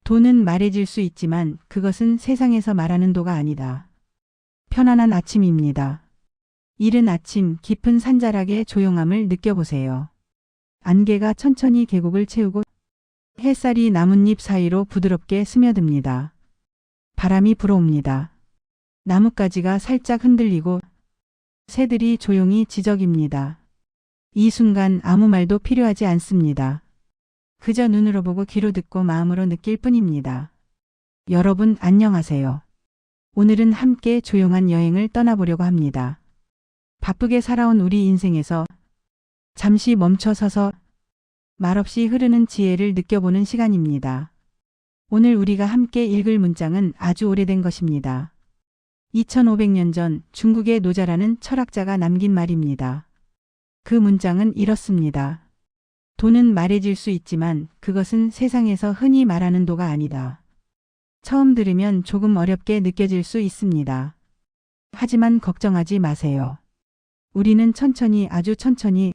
돈은 말해질 수 있지만 그것은 세상에서 말하는 도가 아니다. 편안한 아침입니다. 이른 아침 깊은 산자락의 조용함을 느껴보세요. 안개가 천천히 계곡을 채우고 햇살이 나뭇잎 사이로 부드럽게 스며듭니다. 바람이 불어옵니다. 나뭇가지가 살짝 흔들리고 새들이 조용히 지저깁니다. 이 순간 아무 말도 필요하지 않습니다. 그저 눈으로 보고 귀로 듣고 마음으로 느낄 뿐입니다. 여러분 안녕하세요. 오늘은 함께 조용한 여행을 떠나보려고 합니다. 바쁘게 살아온 우리 인생에서 잠시 멈춰서서 말없이 흐르는 지혜를 느껴보는 시간입니다. 오늘 우리가 함께 읽을 문장은 아주 오래된 것입니다. 2500년 전 중국의 노자라는 철학자가 남긴 말입니다. 그 문장은 이렇습니다. 돈은 말해질 수 있지만 그것은 세상에서 흔히 말하는 도가 아니다. 처음 들으면 조금 어렵게 느껴질 수 있습니다. 하지만 걱정하지 마세요. 우리는 천천히 아주 천천히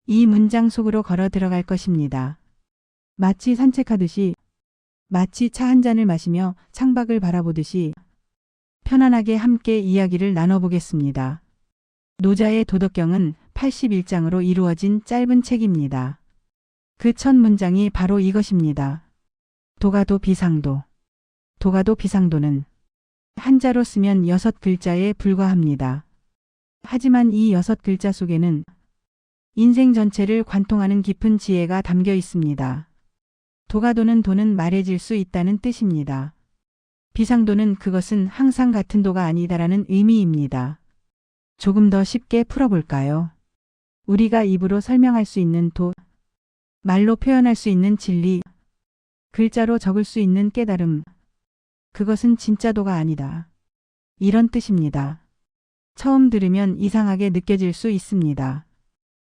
이 문장 속으로 걸어 들어갈 것입니다. 마치 산책하듯이, 마치 차 한 잔을 마시며 창밖을 바라보듯이 편안하게 함께 이야기를 나눠보겠습니다. 노자의 도덕경은 81장으로 이루어진 짧은 책입니다. 그 첫 문장이 바로 이것입니다. 도가도 비상도. 도가도 비상도는 한자로 쓰면 6글자에 불과합니다. 하지만 이 6글자 속에는 인생 전체를 관통하는 깊은 지혜가 담겨 있습니다. 도가도는 돈은 말해질 수 있다는 뜻입니다. 비상도는 그것은 항상 같은 도가 아니다라는 의미입니다. 조금 더 쉽게 풀어볼까요? 우리가 입으로 설명할 수 있는 도, 말로 표현할 수 있는 진리, 글자로 적을 수 있는 깨달음, 그것은 진짜 도가 아니다. 이런 뜻입니다. 처음 들으면 이상하게 느껴질 수 있습니다.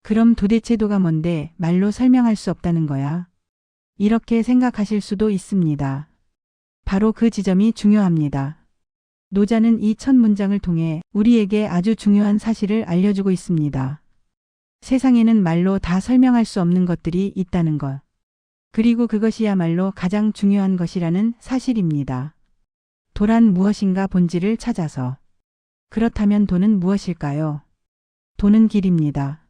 그럼 도대체 도가 뭔데 말로 설명할 수 없다는 거야? 이렇게 생각하실 수도 있습니다. 바로 그 지점이 중요합니다. 노자는 이 첫 문장을 통해 우리에게 아주 중요한 사실을 알려주고 있습니다. 세상에는 말로 다 설명할 수 없는 것들이 있다는 것. 그리고 그것이야말로 가장 중요한 것이라는 사실입니다. 도란 무엇인가 본질을 찾아서. 그렇다면 도는 무엇일까요? 도는 길입니다.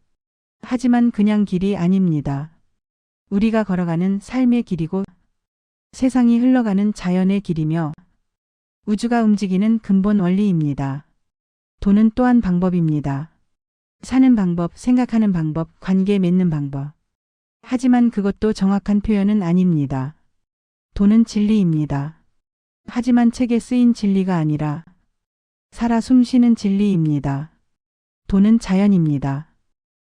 하지만 그냥 길이 아닙니다. 우리가 걸어가는 삶의 길이고 세상이 흘러가는 자연의 길이며 우주가 움직이는 근본 원리입니다. 도는 또한 방법입니다. 사는 방법, 생각하는 방법, 관계 맺는 방법. 하지만 그것도 정확한 표현은 아닙니다. 도는 진리입니다. 하지만 책에 쓰인 진리가 아니라 살아 숨쉬는 진리입니다. 도는 자연입니다.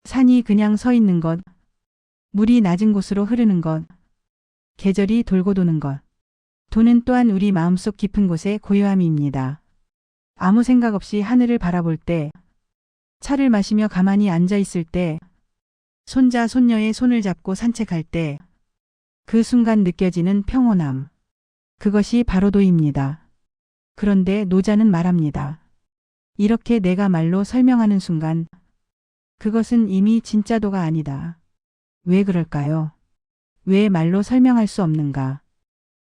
산이 그냥 서 있는 것, 물이 낮은 곳으로 흐르는 것, 계절이 돌고 도는 것. 도는 또한 우리 마음속 깊은 곳의 고요함입니다. 아무 생각 없이 하늘을 바라볼 때, 차를 마시며 가만히 앉아 있을 때, 손자 손녀의 손을 잡고 산책할 때, 그 순간 느껴지는 평온함. 그것이 바로 도입니다. 그런데 노자는 말합니다. 이렇게 내가 말로 설명하는 순간, 그것은 이미 진짜 도가 아니다. 왜 그럴까요? 왜 말로 설명할 수 없는가?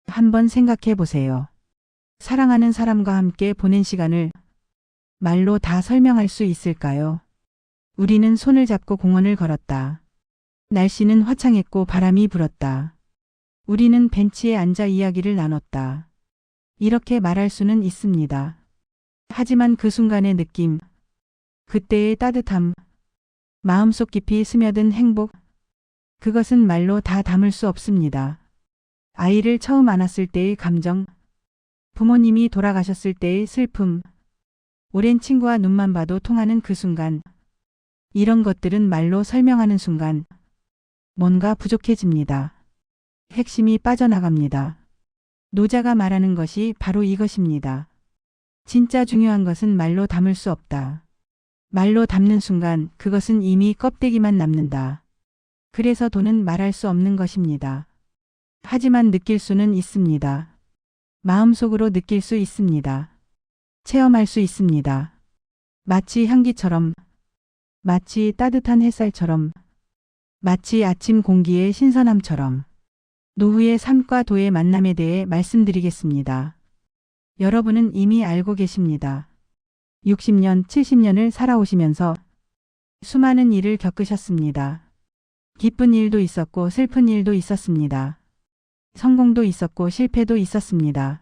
한번 생각해 보세요. 사랑하는 사람과 함께 보낸 시간을 말로 다 설명할 수 있을까요? 우리는 손을 잡고 공원을 걸었다. 날씨는 화창했고 바람이 불었다. 우리는 벤치에 앉아 이야기를 나눴다. 이렇게 말할 수는 있습니다. 하지만 그 순간의 느낌, 그때의 따뜻함, 마음속 깊이 스며든 행복, 그것은 말로 다 담을 수 없습니다. 아이를 처음 안았을 때의 감정, 부모님이 돌아가셨을 때의 슬픔, 오랜 친구와 눈만 봐도 통하는 그 순간, 이런 것들은 말로 설명하는 순간 뭔가 부족해집니다. 핵심이 빠져나갑니다. 노자가 말하는 것이 바로 이것입니다. 진짜 중요한 것은 말로 담을 수 없다. 말로 담는 순간 그것은 이미 껍데기만 남는다. 그래서 도는 말할 수 없는 것입니다. 하지만 느낄 수는 있습니다. 마음속으로 느낄 수 있습니다. 체험할 수 있습니다. 마치 향기처럼, 마치 따뜻한 햇살처럼, 마치 아침 공기의 신선함처럼. 노후의 삶과 도의 만남에 대해 말씀드리겠습니다. 여러분은 이미 알고 계십니다. 60년, 70년을 살아오시면서 수많은 일을 겪으셨습니다. 기쁜 일도 있었고 슬픈 일도 있었습니다. 성공도 있었고 실패도 있었습니다.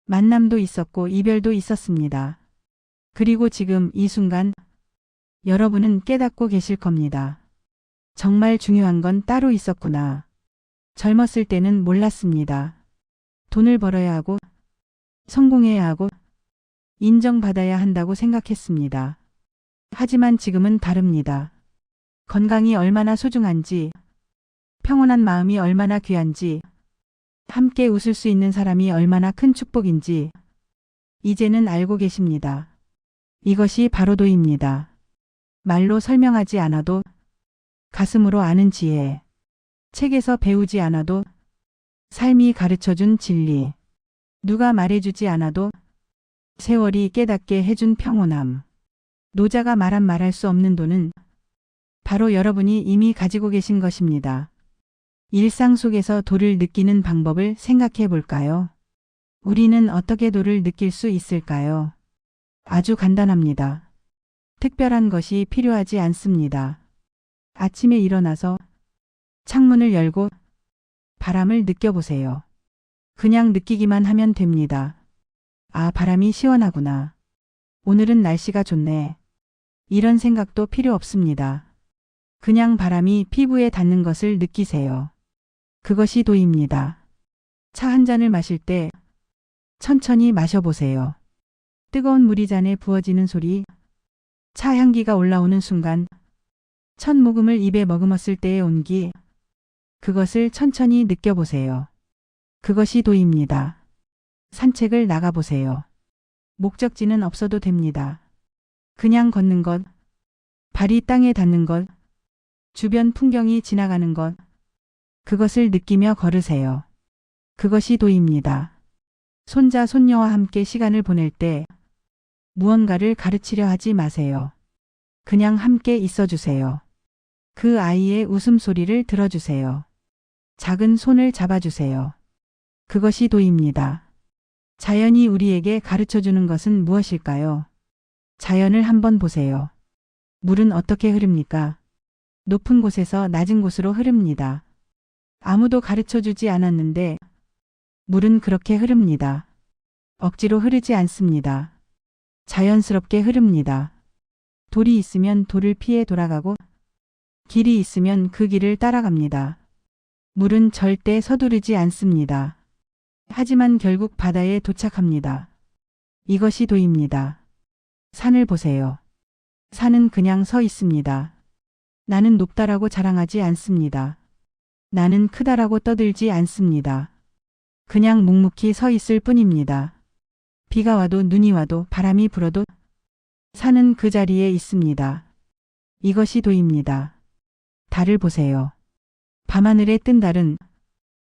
만남도 있었고 이별도 있었습니다. 그리고 지금 이 순간 여러분은 깨닫고 계실 겁니다. 정말 중요한 건 따로 있었구나. 젊었을 때는 몰랐습니다. 돈을 벌어야 하고 성공해야 하고 인정받아야 한다고 생각했습니다. 하지만 지금은 다릅니다. 건강이 얼마나 소중한지, 평온한 마음이 얼마나 귀한지, 함께 웃을 수 있는 사람이 얼마나 큰 축복인지 이제는 알고 계십니다. 이것이 바로 도입니다. 말로 설명하지 않아도 가슴으로 아는 지혜, 책에서 배우지 않아도 삶이 가르쳐준 진리, 누가 말해주지 않아도 세월이 깨닫게 해준 평온함. 노자가 말할 수 없는 도는 바로 여러분이 이미 가지고 계신 것입니다. 일상 속에서 도를 느끼는 방법을 생각해 볼까요? 우리는 어떻게 도를 느낄 수 있을까요? 아주 간단합니다. 특별한 것이 필요하지 않습니다. 아침에 일어나서 창문을 열고 바람을 느껴보세요. 그냥 느끼기만 하면 됩니다. 아, 바람이 시원하구나. 오늘은 날씨가 좋네. 이런 생각도 필요 없습니다. 그냥 바람이 피부에 닿는 것을 느끼세요. 그것이 도입니다. 차 한 잔을 마실 때 천천히 마셔보세요. 뜨거운 물이 잔에 부어지는 소리, 차 향기가 올라오는 순간, 첫 모금을 입에 머금었을 때의 온기, 그것을 천천히 느껴보세요. 그것이 도입니다. 산책을 나가보세요. 목적지는 없어도 됩니다. 그냥 걷는 것, 발이 땅에 닿는 것, 주변 풍경이 지나가는 것, 그것을 느끼며 걸으세요. 그것이 도입니다. 손자, 손녀와 함께 시간을 보낼 때 무언가를 가르치려 하지 마세요. 그냥 함께 있어주세요. 그 아이의 웃음소리를 들어주세요. 작은 손을 잡아주세요. 그것이 도입니다. 자연이 우리에게 가르쳐주는 것은 무엇일까요? 자연을 한번 보세요. 물은 어떻게 흐릅니까? 높은 곳에서 낮은 곳으로 흐릅니다. 아무도 가르쳐주지 않았는데 물은 그렇게 흐릅니다. 억지로 흐르지 않습니다. 자연스럽게 흐릅니다. 돌이 있으면 돌을 피해 돌아가고 길이 있으면 그 길을 따라갑니다. 물은 절대 서두르지 않습니다. 하지만 결국 바다에 도착합니다. 이것이 도입니다. 산을 보세요. 산은 그냥 서 있습니다. 나는 높다라고 자랑하지 않습니다. 나는 크다라고 떠들지 않습니다. 그냥 묵묵히 서 있을 뿐입니다. 비가 와도 눈이 와도 바람이 불어도 산은 그 자리에 있습니다. 이것이 도입니다. 달을 보세요. 밤하늘에 뜬 달은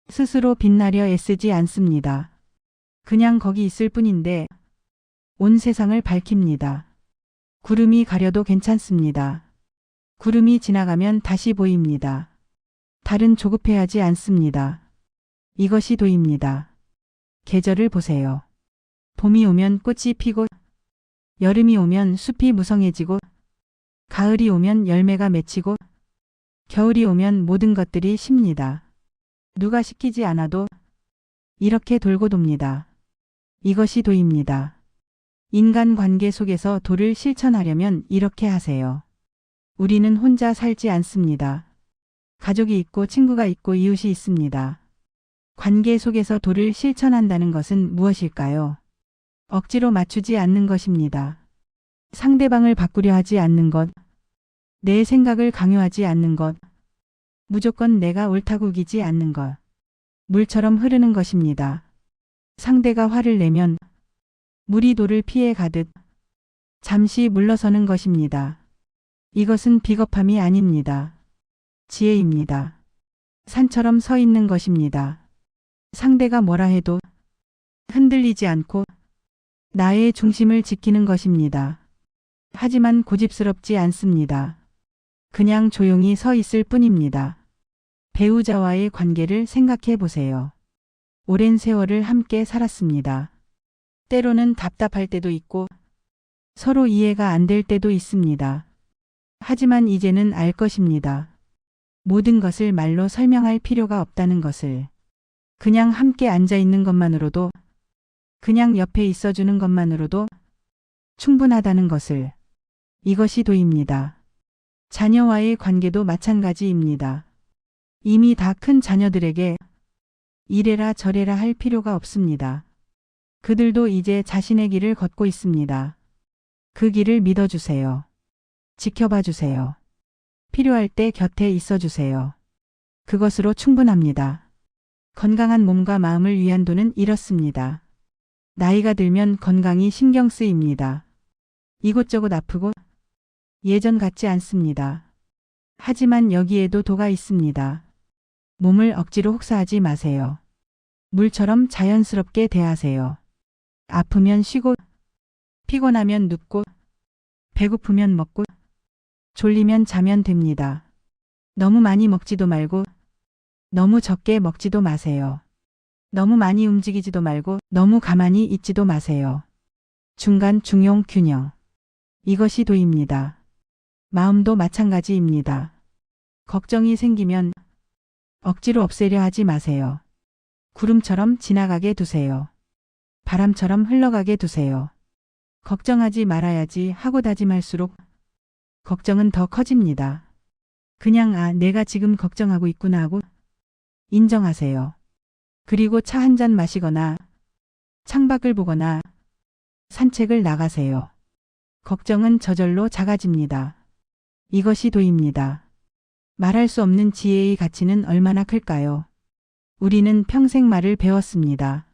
스스로 빛나려 애쓰지 않습니다. 그냥 거기 있을 뿐인데 온 세상을 밝힙니다. 구름이 가려도 괜찮습니다. 구름이 지나가면 다시 보입니다. 달은 조급해하지 않습니다. 이것이 도입니다. 계절을 보세요. 봄이 오면 꽃이 피고 여름이 오면 숲이 무성해지고 가을이 오면 열매가 맺히고 겨울이 오면 모든 것들이 쉽니다. 누가 시키지 않아도 이렇게 돌고 돕니다. 이것이 도입니다. 인간관계 속에서 도를 실천하려면 이렇게 하세요. 우리는 혼자 살지 않습니다. 가족이 있고 친구가 있고 이웃이 있습니다. 관계 속에서 도를 실천한다는 것은 무엇일까요? 억지로 맞추지 않는 것입니다. 상대방을 바꾸려 하지 않는 것, 내 생각을 강요하지 않는 것, 무조건 내가 옳다고 우기지 않는 것, 물처럼 흐르는 것입니다. 상대가 화를 내면 물이 돌을 피해 가듯 잠시 물러서는 것입니다. 이것은 비겁함이 아닙니다. 지혜입니다. 산처럼 서 있는 것입니다. 상대가 뭐라 해도 흔들리지 않고 나의 중심을 지키는 것입니다. 하지만 고집스럽지 않습니다. 그냥 조용히 서 있을 뿐입니다. 배우자와의 관계를 생각해 보세요. 오랜 세월을 함께 살았습니다. 때로는 답답할 때도 있고 서로 이해가 안 될 때도 있습니다. 하지만 이제는 알 것입니다. 모든 것을 말로 설명할 필요가 없다는 것을. 그냥 함께 앉아 있는 것만으로도, 그냥 옆에 있어주는 것만으로도 충분하다는 것을. 이것이 도입니다. 자녀와의 관계도 마찬가지입니다. 이미 다 큰 자녀들에게 이래라 저래라 할 필요가 없습니다. 그들도 이제 자신의 길을 걷고 있습니다. 그 길을 믿어주세요. 지켜봐 주세요. 필요할 때 곁에 있어 주세요. 그것으로 충분합니다. 건강한 몸과 마음을 위한 돈은 이렇습니다. 나이가 들면 건강이 신경 쓰입니다. 이곳저곳 아프고 예전 같지 않습니다. 하지만 여기에도 도가 있습니다. 몸을 억지로 혹사하지 마세요. 물처럼 자연스럽게 대하세요. 아프면 쉬고, 피곤하면 눕고, 배고프면 먹고, 졸리면 자면 됩니다. 너무 많이 먹지도 말고, 너무 적게 먹지도 마세요. 너무 많이 움직이지도 말고, 너무 가만히 있지도 마세요. 중간 중용 균형. 이것이 도입니다. 마음도 마찬가지입니다. 걱정이 생기면 억지로 없애려 하지 마세요. 구름처럼 지나가게 두세요. 바람처럼 흘러가게 두세요. 걱정하지 말아야지 하고 다짐할수록 걱정은 더 커집니다. 그냥 내가 지금 걱정하고 있구나 하고 인정하세요. 그리고 차 한 잔 마시거나 창밖을 보거나 산책을 나가세요. 걱정은 저절로 작아집니다. 이것이 도입니다. 말할 수 없는 지혜의 가치는 얼마나 클까요? 우리는 평생 말을 배웠습니다.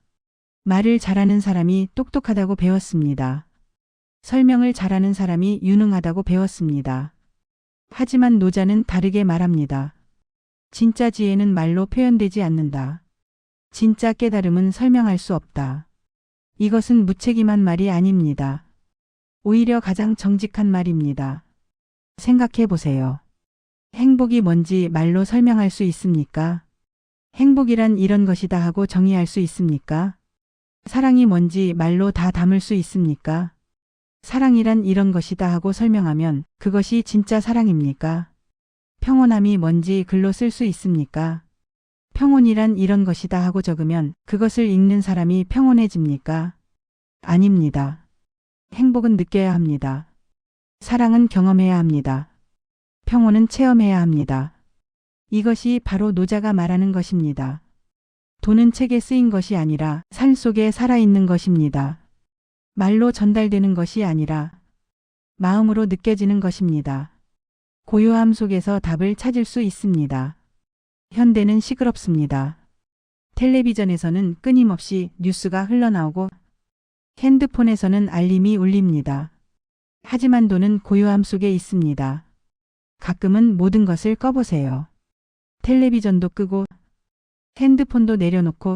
말을 잘하는 사람이 똑똑하다고 배웠습니다. 설명을 잘하는 사람이 유능하다고 배웠습니다. 하지만 노자는 다르게 말합니다. 진짜 지혜는 말로 표현되지 않는다. 진짜 깨달음은 설명할 수 없다. 이것은 무책임한 말이 아닙니다. 오히려 가장 정직한 말입니다. 생각해 보세요. 행복이 뭔지 말로 설명할 수 있습니까? 행복이란 이런 것이다 하고 정의할 수 있습니까? 사랑이 뭔지 말로 다 담을 수 있습니까? 사랑이란 이런 것이다 하고 설명하면 그것이 진짜 사랑입니까? 평온함이 뭔지 글로 쓸 수 있습니까? 평온이란 이런 것이다 하고 적으면 그것을 읽는 사람이 평온해집니까? 아닙니다. 행복은 느껴야 합니다. 사랑은 경험해야 합니다. 평온은 체험해야 합니다. 이것이 바로 노자가 말하는 것입니다. 돈은 책에 쓰인 것이 아니라 삶 속에 살아있는 것입니다. 말로 전달되는 것이 아니라 마음으로 느껴지는 것입니다. 고요함 속에서 답을 찾을 수 있습니다. 현대는 시끄럽습니다. 텔레비전에서는 끊임없이 뉴스가 흘러나오고 핸드폰에서는 알림이 울립니다. 하지만 돈은 고요함 속에 있습니다. 가끔은 모든 것을 꺼보세요. 텔레비전도 끄고 핸드폰도 내려놓고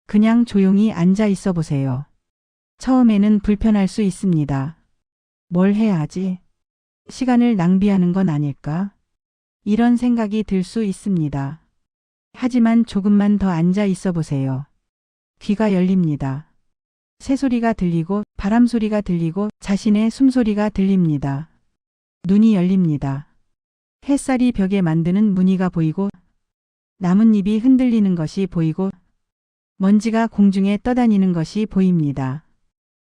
그냥 조용히 앉아 있어 보세요. 처음에는 불편할 수 있습니다. 뭘 해야 하지? 시간을 낭비하는 건 아닐까? 이런 생각이 들 수 있습니다. 하지만 조금만 더 앉아 있어 보세요. 귀가 열립니다. 새소리가 들리고 바람 소리가 들리고 자신의 숨소리가 들립니다. 눈이 열립니다. 햇살이 벽에 만드는 무늬가 보이고 나뭇잎이 흔들리는 것이 보이고 먼지가 공중에 떠다니는 것이 보입니다.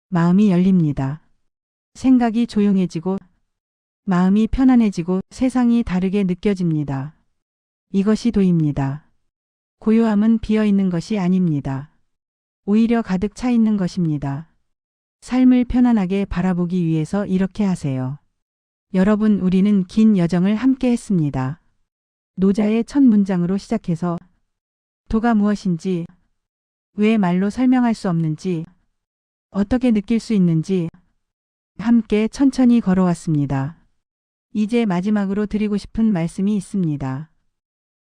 마음이 열립니다. 생각이 조용해지고 마음이 편안해지고 세상이 다르게 느껴집니다. 이것이 도입니다. 고요함은 비어있는 것이 아닙니다. 오히려 가득 차 있는 것입니다. 삶을 편안하게 바라보기 위해서 이렇게 하세요. 여러분, 우리는 긴 여정을 함께 했습니다. 노자의 첫 문장으로 시작해서 도가 무엇인지, 왜 말로 설명할 수 없는지, 어떻게 느낄 수 있는지 함께 천천히 걸어왔습니다. 이제 마지막으로 드리고 싶은 말씀이 있습니다.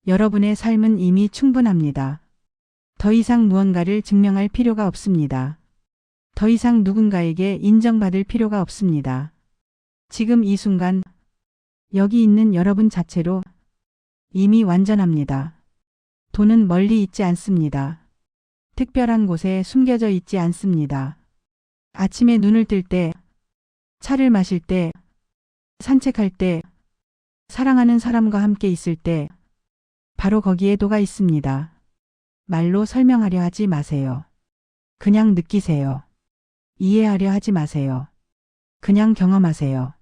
여러분의 삶은 이미 충분합니다. 더 이상 무언가를 증명할 필요가 없습니다. 더 이상 누군가에게 인정받을 필요가 없습니다. 지금 이 순간 여기 있는 여러분 자체로 이미 완전합니다. 돈은 멀리 있지 않습니다. 특별한 곳에 숨겨져 있지 않습니다. 아침에 눈을 뜰 때, 차를 마실 때, 산책할 때, 사랑하는 사람과 함께 있을 때, 바로 거기에 도가 있습니다. 말로 설명하려 하지 마세요. 그냥 느끼세요. 이해하려 하지 마세요. 그냥 경험하세요.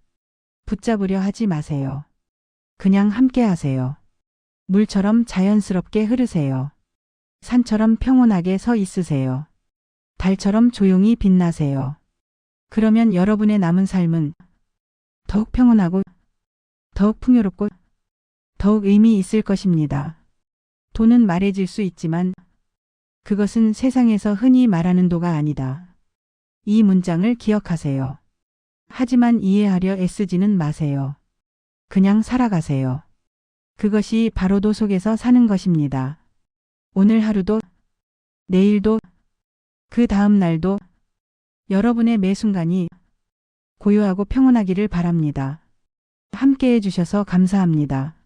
붙잡으려 하지 마세요. 그냥 함께 하세요. 물처럼 자연스럽게 흐르세요. 산처럼 평온하게 서 있으세요. 달처럼 조용히 빛나세요. 그러면 여러분의 남은 삶은 더욱 평온하고 더욱 풍요롭고 더욱 의미 있을 것입니다. 도는 말해질 수 있지만 그것은 세상에서 흔히 말하는 도가 아니다. 이 문장을 기억하세요. 하지만 이해하려 애쓰지는 마세요. 그냥 살아가세요. 그것이 바로 도 속에서 사는 것입니다. 오늘 하루도, 내일도, 그 다음 날도 여러분의 매 순간이 고요하고 평온하기를 바랍니다. 함께 해주셔서 감사합니다.